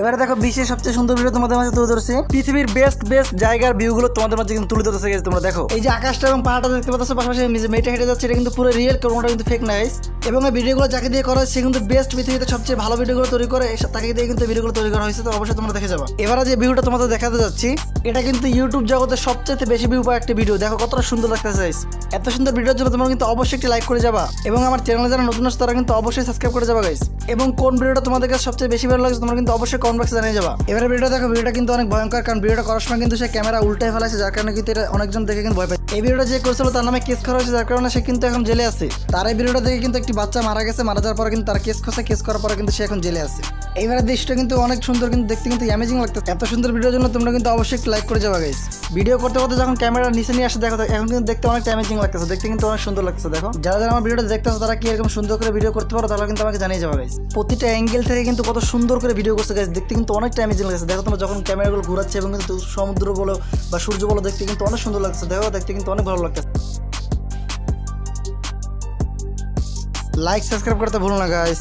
এবারে দেখো বিশ্বের সবচেয়ে সুন্দর ভিডিও তোমাদের মাঝে তুলে ধরছি। পৃথিবীর বেস্ট জায়গার ভিউগুলো তোমাদের মাঝে কিন্তু তুলে ধরতে গেছে। তোমরা দেখো এই যে আকাশটা এবং পাহাড়টা দেখতে পাচ্ছ, পাশাপাশি মেয়েটা হেঁটে যাচ্ছে, এটা কিন্তু পুরো রিয়েল, কোনোটা কিন্তু ফেক নাই। এবং এই ভিডিওগুলো যাকে দিয়ে করা সে কিন্তু বেস্ট, পৃথিবীতে সবচেয়ে ভালো ভিডিওগুলো তৈরি করে, তাকে দিয়ে কিন্তু ভিডিওগুলো তৈরি করা হয়েছে। তো অবশ্যই তোমরা দেখে যাবে। এবারে যে ভিডিওটা তোমাদের দেখাতে যাচ্ছি, এটা কিন্তু ইউটিউব জগতে সবচেয়ে বেশি ভিউ পাওয়া একটা ভিডিও। দেখো কতটা সুন্দর লাগতেছে। এত সুন্দর ভিডিওর জন্য তোমরা কিন্তু অবশ্যই একটি লাইক করে যাবা, এবং আমার চ্যানেলে যারা নতুন আসছে তারা কিন্তু অবশ্যই সাবস্ক্রাইব করে যাবা গাইস। এবং কোন ভিডিওটা তোমাদের কাছে সবচেয়ে বেশি ভালো লাগছে তোমরা কিন্তু অবশ্যই কমেন্ট বক্সে জানিয়ে যাবা। এবারে ভিডিওটা দেখো, ভিডিওটা কিন্তু অনেক ভয়ঙ্কর, কারণ ভিডিওটা করার সময় কিন্তু সে ক্যামেরা উল্টায় ফেলাছে, যার কারণে কিন্তু এটা অনেকজন দেখে কিন্তু ভয় পায়। এই ভিডিওটা যে করেছিল তার নামে কেস করা হয়েছে, যার কারণে সে কিন্তু এখন জেলে আছে। তার এই ভিডিওটা দেখে কিন্তু একটি বাচ্চা মারা গেছে, মারা যাওয়ার পরে কিন্তু তার কেস খসে, কেস করার পরে কিন্তু সে এখন জেলে আছে। এইবারে দৃশ্যটা কিন্তু অনেক সুন্দর, কিন্তু দেখতে কিন্তু অ্যামেজিং লাগতেছে। এত সুন্দর ভিডিওর জন্য তোমরা কিন্তু অবশ্যই একটু লাইক করে যাবা গাইস। ভিডিও করতে করতে যখন ক্যামেরা নিচে নিয়ে আসে দেখো, এখন কিন্তু দেখতে অনেক অ্যামেজিং লাগতেছে, দেখতে কিন্তু অনেক সুন্দর লাগছে। দেখো যারা যারা আমার ভিডিওটা দেখতেছো তারা কি এরকম সুন্দর করে ভিডিও করতে পারো, তাহলে কিন্তু আমাকে জানিয়ে যাবে গাইস। প্রতিটা অ্যাঙ্গেল থেকে কিন্তু কত সুন্দর করে ভিডিও করছে গাইস, দেখতে কিন্তু অনেকটা অ্যামেজিং লাগছে। দেখো তোমরা যখন ক্যামেরাগুলো ঘোরাচ্ছে এবং কিন্তু সমুদ্র বলো বা সূর্য বলো, দেখতে কিন্তু অনেক সুন্দর লাগছে। দেখো দেখতে কিন্তু অনেক ভালো লাগছে। লাইক সাবস্ক্রাইব করতে ভুলো না গাইস।